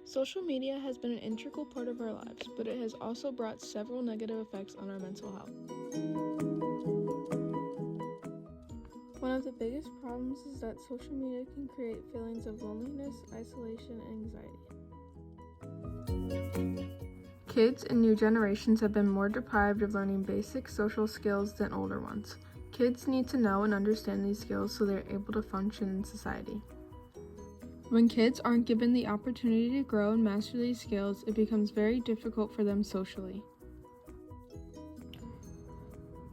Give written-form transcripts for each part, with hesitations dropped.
Social media has been an integral part of our lives, but it has also brought several negative effects on our mental health. One of the biggest problems is that social media can create feelings of loneliness, isolation, and anxiety. Kids and new generations have been more deprived of learning basic social skills than older ones. Kids need to know and understand these skills so they're able to function in society. When kids aren't given the opportunity to grow and master these skills, it becomes very difficult for them socially.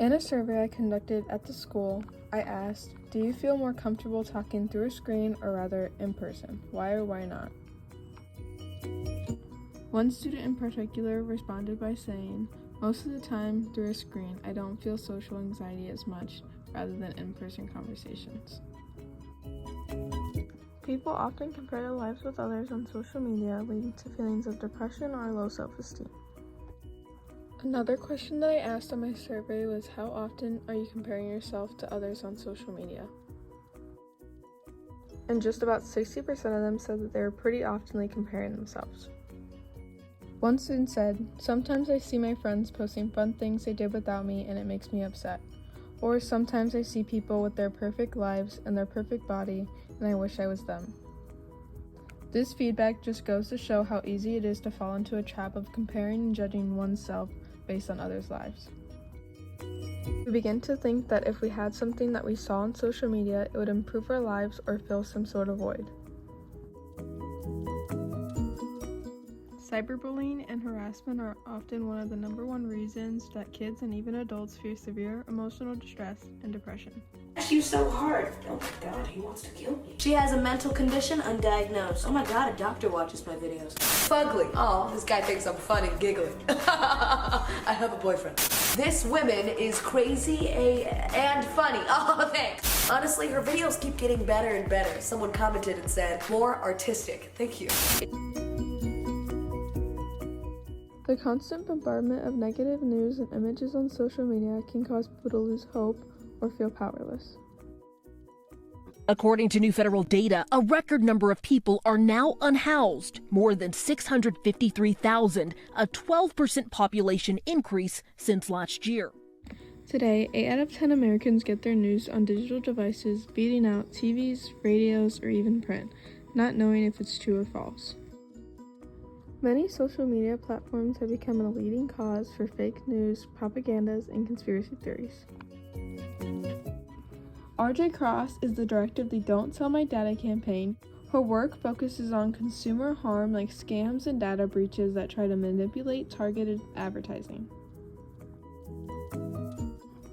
In a survey I conducted at the school, I asked, do you feel more comfortable talking through a screen or rather in person? Why or why not? One student in particular responded by saying, most of the time through a screen, I don't feel social anxiety as much rather than in-person conversations. People often compare their lives with others on social media, leading to feelings of depression or low self-esteem. Another question that I asked on my survey was, how often are you comparing yourself to others on social media? And just about 60% of them said that they were pretty oftenly comparing themselves. One student said, sometimes I see my friends posting fun things they did without me and it makes me upset. Or sometimes I see people with their perfect lives and their perfect body and I wish I was them. This feedback just goes to show how easy it is to fall into a trap of comparing and judging oneself based on others' lives. We begin to think that if we had something that we saw on social media, it would improve our lives or fill some sort of void. Cyberbullying and harassment are often one of the number one reasons that kids and even adults feel severe emotional distress and depression. You so hard. Oh my god, he wants to kill me. She has a mental condition undiagnosed. Oh my god, a doctor watches my videos. Fugly. Oh, this guy thinks I'm fun and giggling. I have a boyfriend. This woman is crazy and funny. Oh, thanks. Honestly, her videos keep getting better and better. Someone commented and said, more artistic. Thank you. The constant bombardment of negative news and images on social media can cause people to lose hope or feel powerless. According to new federal data, a record number of people are now unhoused, more than 653,000, a 12% population increase since last year. Today, 8 out of 10 Americans get their news on digital devices, beating out TVs, radios, or even print, not knowing if it's true or false. Many social media platforms have become a leading cause for fake news, propagandas, and conspiracy theories. RJ Cross is the director of the Don't Sell My Data campaign. Her work focuses on consumer harm like scams and data breaches that try to manipulate targeted advertising.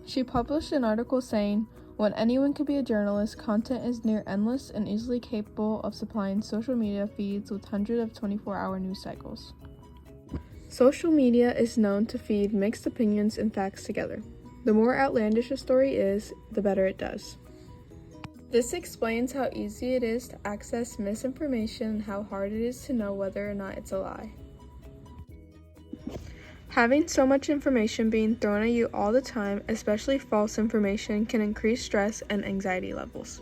She published an article saying, when anyone can be a journalist, content is near endless and easily capable of supplying social media feeds with hundreds of 24-hour news cycles. Social media is known to feed mixed opinions and facts together. The more outlandish a story is, the better it does. This explains how easy it is to access misinformation and how hard it is to know whether or not it's a lie. Having so much information being thrown at you all the time, especially false information, can increase stress and anxiety levels.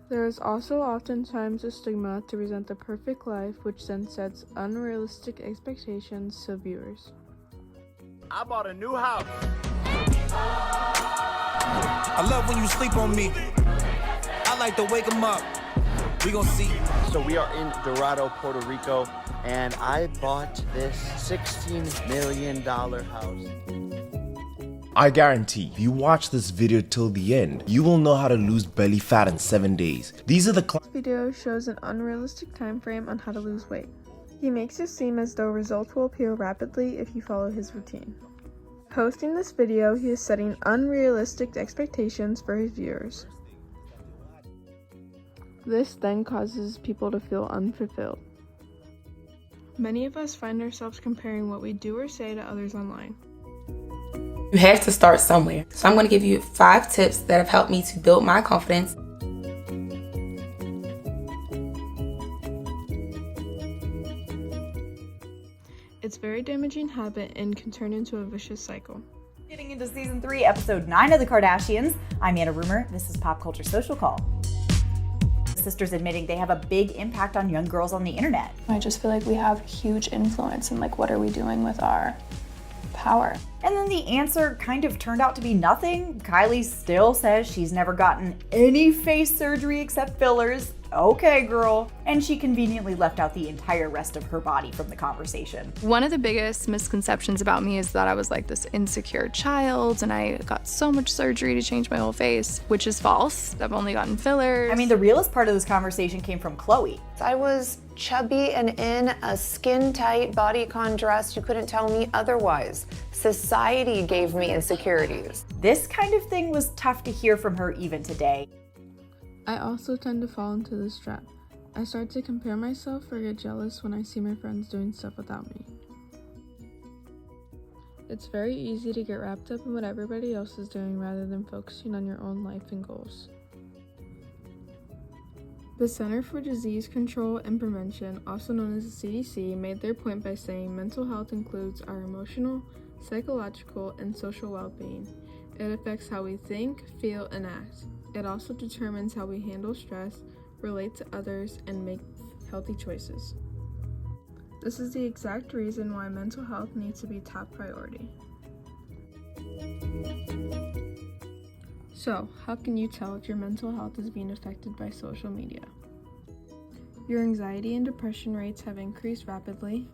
There is also oftentimes a stigma to present the perfect life, which then sets unrealistic expectations to viewers. I bought a new house. I love when you sleep on me. I like to wake 'em up. We gon' see. So we are in Dorado, Puerto Rico, and I bought this $16 million house. I guarantee, if you watch this video till the end, you will know how to lose belly fat in 7 days. These are the This video shows an unrealistic time frame on how to lose weight. He makes it seem as though results will appear rapidly if you follow his routine. Posting this video, he is setting unrealistic expectations for his viewers. This then causes people to feel unfulfilled. Many of us find ourselves comparing what we do or say to others online. You have to start somewhere. So I'm going to give you 5 tips that have helped me to build my confidence. It's a very damaging habit and can turn into a vicious cycle. Getting into season 3, episode 9 of The Kardashians. I'm Anna Rumor. This is Pop Culture Social Call. sisters admitting they have a big impact on young girls on the internet. I just feel like we have huge influence in like what are we doing with our power. And then the answer kind of turned out to be nothing. Kylie still says she's never gotten any face surgery except fillers. Okay, girl. And she conveniently left out the entire rest of her body from the conversation. One of the biggest misconceptions about me is that I was like this insecure child and I got so much surgery to change my whole face, which is false. I've only gotten fillers. I mean, the realest part of this conversation came from Chloe. I was chubby and in a skin-tight bodycon dress. You couldn't tell me otherwise. Society gave me insecurities. This kind of thing was tough to hear from her even today. I also tend to fall into this trap. I start to compare myself or get jealous when I see my friends doing stuff without me. It's very easy to get wrapped up in what everybody else is doing rather than focusing on your own life and goals. The Center for Disease Control and Prevention, also known as the CDC, made their point by saying mental health includes our emotional, psychological, and social well-being. It affects how we think, feel, and act. It also determines how we handle stress, relate to others, and make healthy choices. This is the exact reason why mental health needs to be top priority. So, how can you tell if your mental health is being affected by social media? Your anxiety and depression rates have increased rapidly,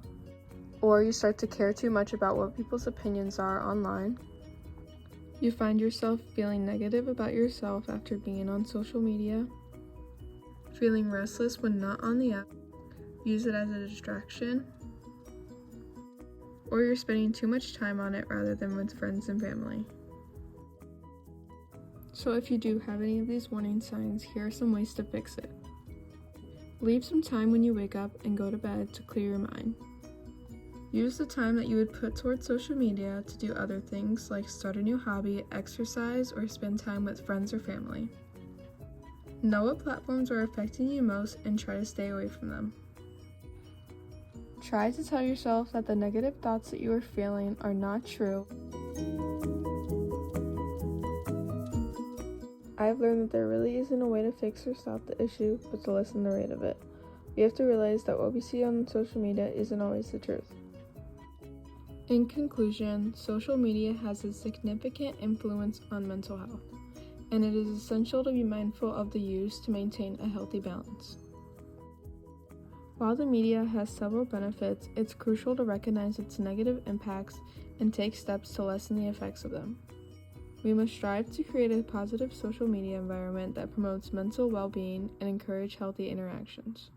or you start to care too much about what people's opinions are online. You find yourself feeling negative about yourself after being on social media, feeling restless when not on the app, use it as a distraction, or you're spending too much time on it rather than with friends and family. So if you do have any of these warning signs, here are some ways to fix it. Leave some time when you wake up and go to bed to clear your mind. Use the time that you would put towards social media to do other things like start a new hobby, exercise, or spend time with friends or family. Know what platforms are affecting you most and try to stay away from them. Try to tell yourself that the negative thoughts that you are feeling are not true. I've learned that there really isn't a way to fix or stop the issue, but to lessen the rate of it. We have to realize that what we see on social media isn't always the truth. In conclusion, social media has a significant influence on mental health, and it is essential to be mindful of the use to maintain a healthy balance. While the media has several benefits, it's crucial to recognize its negative impacts and take steps to lessen the effects of them. We must strive to create a positive social media environment that promotes mental well-being and encourage healthy interactions.